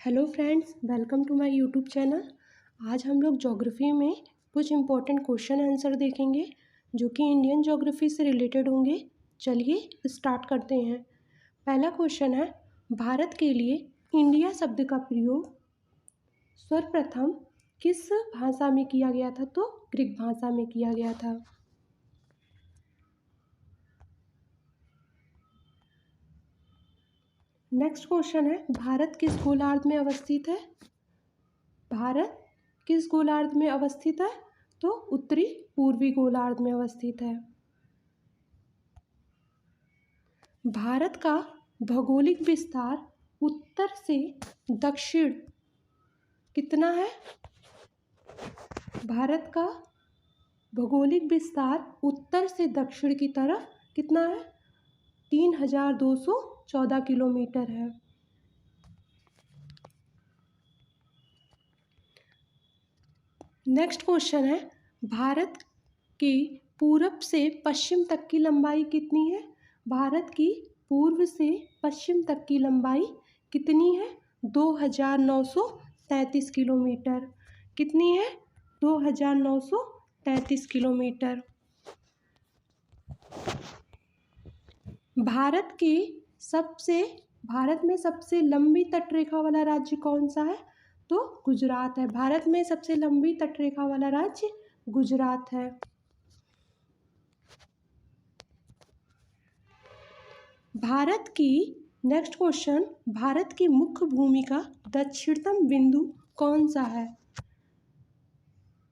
Hello friends, welcome to my YouTube channel. आज हम लोग ज्योग्राफी में कुछ इम्पोर्टेंट क्वेश्चन आंसर देखेंगे जो कि इंडियन ज्योग्राफी से रिलेटेड होंगे। चलिए स्टार्ट करते हैं। पहला क्वेश्चन है, भारत के लिए इंडिया शब्द का प्रयोग सर्वप्रथम किस भाषा में किया गया था? तो ग्रीक भाषा में किया गया था। नेक्स्ट क्वेश्चन है, भारत किस गोलार्ध में अवस्थित है? भारत किस गोलार्ध में अवस्थित है? तो उत्तरी पूर्वी गोलार्ध में अवस्थित है। भारत का भौगोलिक विस्तार उत्तर से दक्षिण कितना है? भारत का भौगोलिक विस्तार उत्तर से दक्षिण की तरफ कितना है? 3214 किलोमीटर है। नेक्स्ट क्वेश्चन है, भारत की पूरब से पश्चिम तक की लंबाई कितनी है? भारत की पूर्व से पश्चिम तक की लंबाई कितनी है? 2933 किलोमीटर। कितनी है? 2933 किलोमीटर। भारत में सबसे लंबी तटरेखा वाला राज्य कौन सा है? तो गुजरात है। भारत में सबसे लंबी तटरेखा वाला राज्य गुजरात है। नेक्स्ट क्वेश्चन, भारत की मुख्य भूमि का दक्षिणतम बिंदु कौन सा है?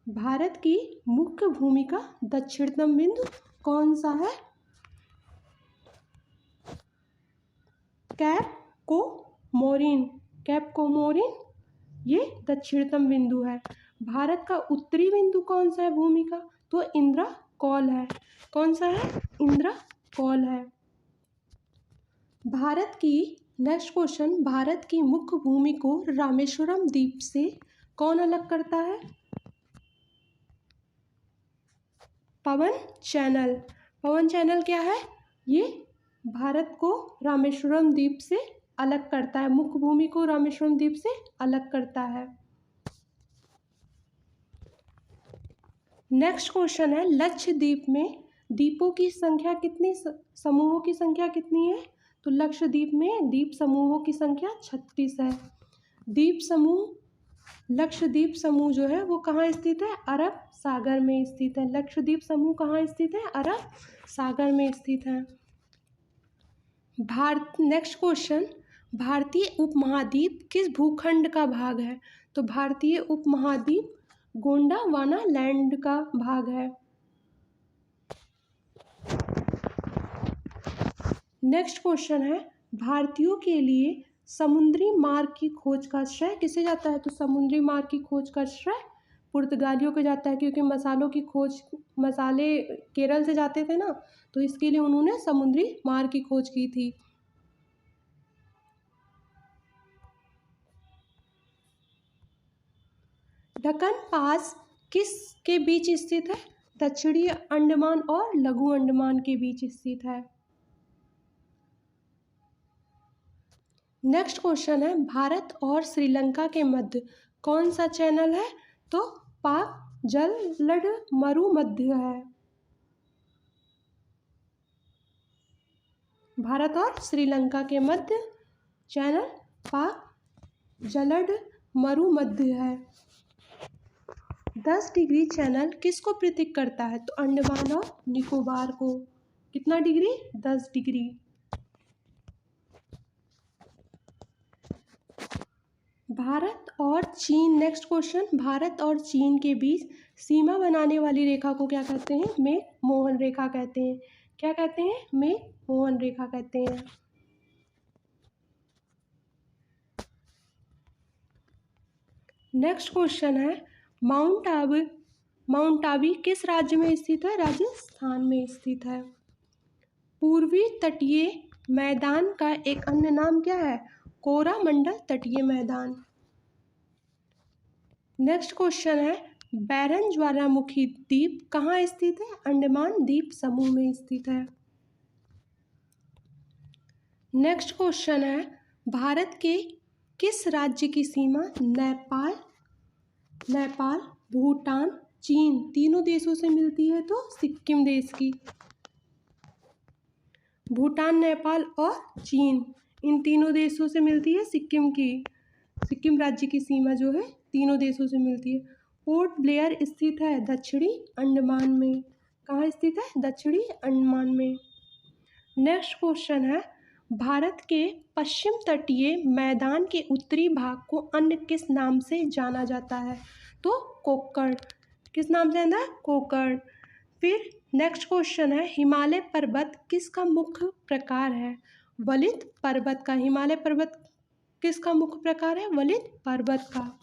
भारत की मुख्य भूमि का दक्षिणतम बिंदु कौन सा है? कैप कोमोरिन ये दक्षिणतम बिंदु है। भारत का उत्तरी बिंदु कौन सा है भूमि का? तो इंदिरा कौल है। कौन सा है? इंदिरा कौल है। नेक्स्ट क्वेश्चन, भारत की मुख्य भूमि को रामेश्वरम द्वीप से कौन अलग करता है? पवन चैनल क्या है? ये भारत को रामेश्वरम द्वीप से अलग करता है। मुख्य भूमि को रामेश्वरम द्वीप से अलग करता है। नेक्स्ट क्वेश्चन है, लक्षद्वीप में द्वीपों की संख्या कितनी, समूहों की संख्या कितनी है? तो लक्षद्वीप में द्वीप समूहों की संख्या 36 है। लक्षद्वीप समूह जो है वो कहाँ स्थित है? अरब सागर में स्थित है। लक्षद्वीप समूह कहाँ स्थित है? अरब सागर में स्थित है। नेक्स्ट क्वेश्चन, भारतीय उपमहाद्वीप किस भूखंड का भाग है? तो भारतीय उपमहाद्वीप गोंडवाना लैंड का भाग है। नेक्स्ट क्वेश्चन है, भारतीयों के लिए समुद्री मार्ग की खोज का श्रेय किसे जाता है? तो समुद्री मार्ग की खोज का श्रेय पुर्तगालियों को जाता है, क्योंकि मसाले केरल से जाते थे ना, तो इसके लिए उन्होंने समुद्री मार्ग की खोज की थी। दक्कन पास किसके बीच स्थित है? दक्षिणी अंडमान और लघु अंडमान के बीच स्थित है। नेक्स्ट क्वेश्चन है, भारत और श्रीलंका के मध्य कौन सा चैनल है? तो पाक जलड मरुमध्य है। भारत और श्रीलंका के मध्य चैनल पाक जलड मरुमध्य है। 10 डिग्री चैनल किसको प्रतीक करता है? तो अंडमान और निकोबार को। कितना डिग्री? 10 डिग्री। भारत और चीन। नेक्स्ट क्वेश्चन, भारत और चीन के बीच सीमा बनाने वाली रेखा को क्या कहते हैं? मैक-मोहन रेखा कहते हैं। क्या कहते हैं? मैक-मोहन रेखा कहते हैं। नेक्स्ट क्वेश्चन है, माउंट आबू किस राज्य में स्थित है? राजस्थान में स्थित है। पूर्वी तटीय मैदान का एक अन्य नाम क्या है? कोरामंडल तटीय मैदान। नेक्स्ट क्वेश्चन है, बैरन ज्वालामुखी द्वीप कहाँ स्थित है? अंडमान द्वीप समूह में स्थित है। नेक्स्ट क्वेश्चन है, भारत के किस राज्य की सीमा नेपाल, भूटान, चीन तीनों देशों से मिलती है? तो सिक्किम देश की। भूटान, नेपाल और चीन, इन तीनों देशों से मिलती है सिक्किम राज्य की सीमा जो है तीनों देशों से मिलती है। पोर्ट ब्लेयर स्थित है दक्षिणी अंडमान में। कहाँ स्थित है? दक्षिणी अंडमान में। नेक्स्ट क्वेश्चन है, भारत के पश्चिम तटीय मैदान के उत्तरी भाग को अन्य किस नाम से जाना जाता है? तो कोक्कड़। किस नाम से जाना है? कोक्कड़। फिर नेक्स्ट क्वेश्चन है, हिमालय पर्वत किसका मुख्य प्रकार है? वलित पर्वत का। हिमालय पर्वत किसका मुख्य प्रकार है? वलित पर्वत का।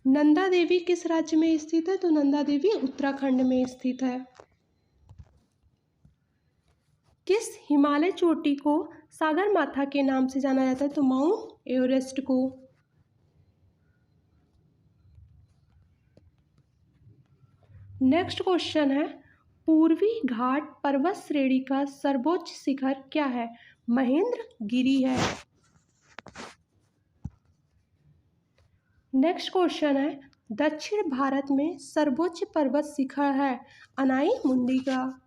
नंदा देवी किस राज्य में स्थित है? तो नंदा देवी उत्तराखंड में स्थित है। किस हिमालय चोटी को सागरमाथा के नाम से जाना जाता है? तो माउंट एवरेस्ट को। नेक्स्ट क्वेश्चन है, पूर्वी घाट पर्वत श्रेणी का सर्वोच्च शिखर क्या है? महेंद्रगिरी है। नेक्स्ट क्वेश्चन है, दक्षिण भारत में सर्वोच्च पर्वत शिखर है अनाई मुंडी का।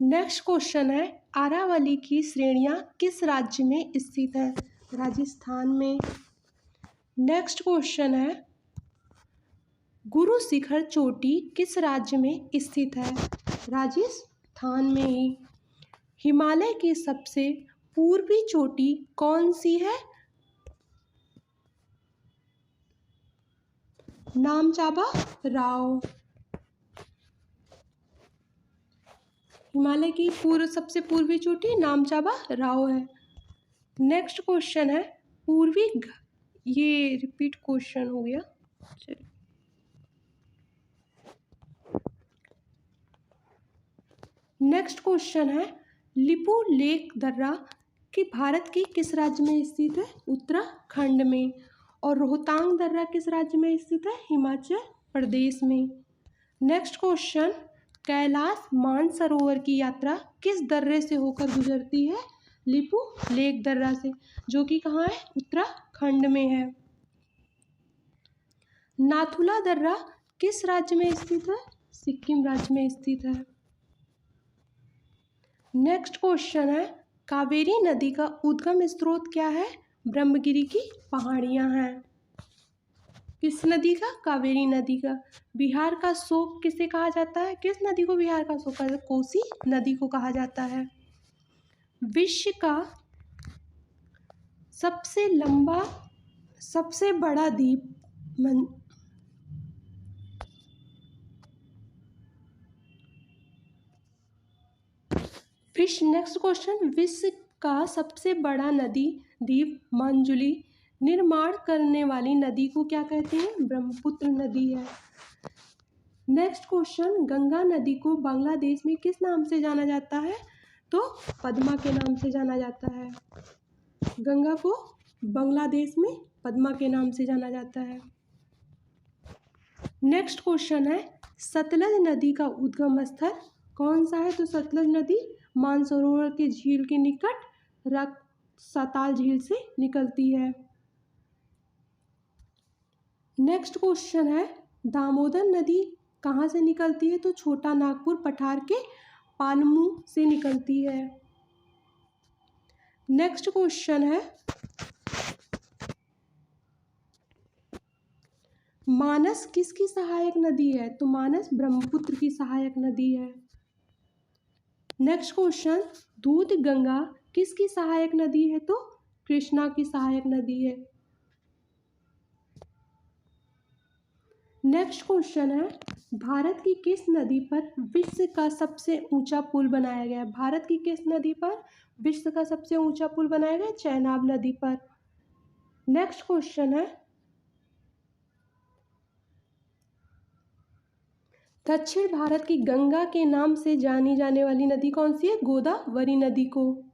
नेक्स्ट क्वेश्चन है, आरावली की श्रेणियां किस राज्य में स्थित है? राजस्थान में। नेक्स्ट क्वेश्चन है, गुरु शिखर चोटी किस राज्य में स्थित है? राजस्थान में ही। हिमालय की सबसे पूर्वी चोटी कौन सी है? नामचाबा राव। हिमालय की सबसे पूर्वी चोटी नामचाबा राव है। नेक्स्ट क्वेश्चन है, ये रिपीट क्वेश्चन हो गया। चलिए, नेक्स्ट क्वेश्चन है, लिपू लेक दर्रा कि भारत की किस राज्य में स्थित है? उत्तराखंड में। और रोहतांग दर्रा किस राज्य में स्थित है? हिमाचल प्रदेश में। नेक्स्ट क्वेश्चन, कैलाश मानसरोवर की यात्रा किस दर्रे से होकर गुजरती है? लिपू लेक दर्रा से, जो कि कहाँ है? उत्तराखंड में है। नाथुला दर्रा किस राज्य में स्थित है? सिक्किम राज्य में स्थित है। नेक्स्ट क्वेश्चन है, कावेरी नदी का उद्गम स्रोत क्या है? ब्रह्मगिरी की पहाड़ियां हैं। किस नदी का? कावेरी नदी का। बिहार का शोक किसे कहा जाता है? किस नदी को बिहार का शोक कहा जाता है? कोसी नदी को कहा जाता है। विश्व का सबसे बड़ा द्वीप नेक्स्ट क्वेश्चन, विश्व का सबसे बड़ा द्वीप मंजुली निर्माण करने वाली नदी को क्या कहते हैं? ब्रह्मपुत्र नदी है। नेक्स्ट क्वेश्चन, गंगा नदी को बांग्लादेश में किस नाम से जाना जाता है? तो पद्मा के नाम से जाना जाता है। गंगा को बांग्लादेश में पद्मा के नाम से जाना जाता है। नेक्स्ट क्वेश्चन है, सतलज नदी का उद्गम स्थल कौन सा है? तो सतलज नदी मानसरोवर के झील के निकट साताल झील से निकलती है। नेक्स्ट क्वेश्चन है, दामोदर नदी कहाँ से निकलती है? तो छोटा नागपुर पठार के पालमू से निकलती है। नेक्स्ट क्वेश्चन है, मानस किसकी सहायक नदी है? तो मानस ब्रह्मपुत्र की सहायक नदी है। नेक्स्ट क्वेश्चन, दूध गंगा किसकी सहायक नदी है? तो कृष्णा की सहायक नदी है। नेक्स्ट क्वेश्चन है, भारत की किस नदी पर विश्व का सबसे ऊंचा पुल बनाया गया है? भारत की किस नदी पर विश्व का सबसे ऊंचा पुल बनाया गया? चेनाब नदी पर। नेक्स्ट क्वेश्चन है, दक्षिण भारत की गंगा के नाम से जानी जाने वाली नदी कौन सी है? गोदावरी नदी को।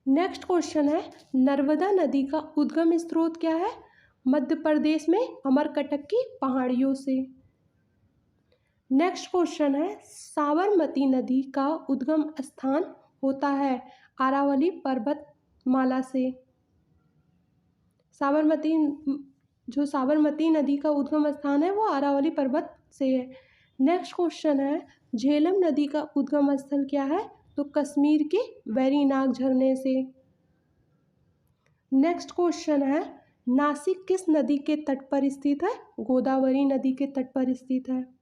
नेक्स्ट क्वेश्चन है, नर्मदा नदी का उद्गम स्रोत क्या है? मध्य प्रदेश में अमरकंटक की पहाड़ियों से। नेक्स्ट क्वेश्चन है, साबरमती नदी का उद्गम स्थान होता है अरावली पर्वतमाला से। साबरमती नदी का उद्गम स्थान है वो अरावली पर्वत से है। नेक्स्ट क्वेश्चन है, झेलम नदी का उद्गम स्थल क्या है? तो कश्मीर के वेरीनाग झरने से। नेक्स्ट क्वेश्चन है, नासिक किस नदी के तट पर स्थित है? गोदावरी नदी के तट पर स्थित है।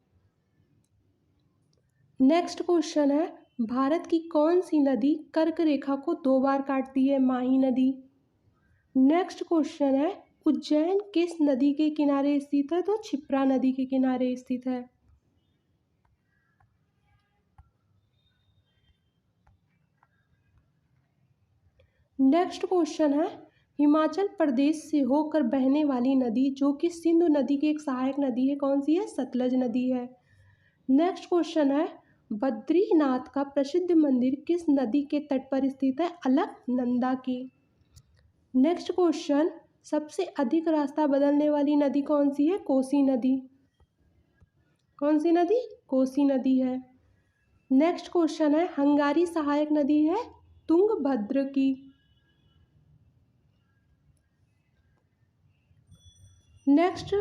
नेक्स्ट क्वेश्चन है, भारत की कौन सी नदी कर्क रेखा को 2 बार काटती है? माही नदी। नेक्स्ट क्वेश्चन है, उज्जैन किस नदी के किनारे स्थित है? तो क्षिप्रा नदी के किनारे स्थित है। नेक्स्ट क्वेश्चन है, हिमाचल प्रदेश से होकर बहने वाली नदी जो कि सिंधु नदी की एक सहायक नदी है, कौन सी है? सतलज नदी है। नेक्स्ट क्वेश्चन है, बद्रीनाथ का प्रसिद्ध मंदिर किस नदी के तट पर स्थित है? अलकनंदा की। नेक्स्ट क्वेश्चन, सबसे अधिक रास्ता बदलने वाली नदी कौन सी है? कोसी नदी। कौन सी नदी? कोसी नदी है। नेक्स्ट क्वेश्चन है, हंगारी सहायक नदी है तुंगभद्र की। नेक्स्ट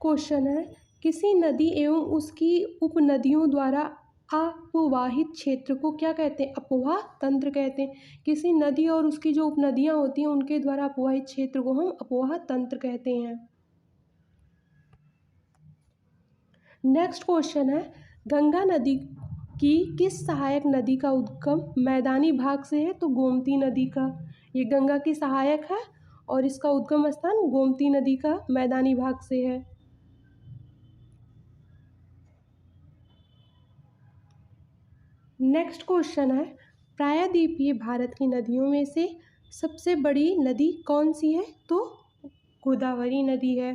क्वेश्चन है, किसी नदी एवं उसकी उपनदियों द्वारा अपवाहित क्षेत्र को क्या कहते हैं? अपवाह तंत्र कहते हैं। किसी नदी और उसकी जो उपनदियां होती हैं उनके द्वारा अपवाहित क्षेत्र को हम अपवाह तंत्र कहते हैं। नेक्स्ट क्वेश्चन है, गंगा नदी की किस सहायक नदी का उद्गम मैदानी भाग से है? तो गोमती नदी का। ये गंगा की सहायक है और इसका उद्गम स्थान गोमती नदी का मैदानी भाग से है। नेक्स्ट क्वेश्चन है, प्रायद्वीपीय भारत की नदियों में से सबसे बड़ी नदी कौन सी है? तो गोदावरी नदी है।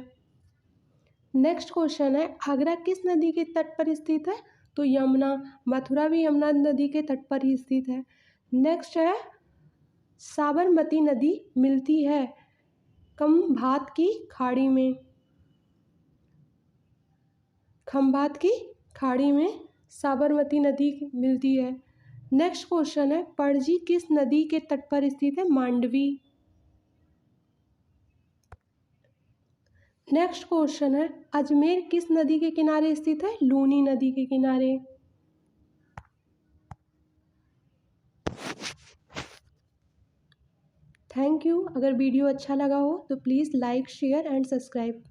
नेक्स्ट क्वेश्चन है, आगरा किस नदी के तट पर स्थित है? तो यमुना। मथुरा भी यमुना नदी के तट पर ही स्थित है। नेक्स्ट है, साबरमती नदी मिलती है खंभात की खाड़ी में। खंभात की खाड़ी में साबरमती नदी मिलती है। नेक्स्ट क्वेश्चन है, पणजी किस नदी के तट पर स्थित है? मांडवी। नेक्स्ट क्वेश्चन है, अजमेर किस नदी के किनारे स्थित है? लूनी नदी के किनारे। Thank you. अगर वीडियो अच्छा लगा हो तो please like share and subscribe.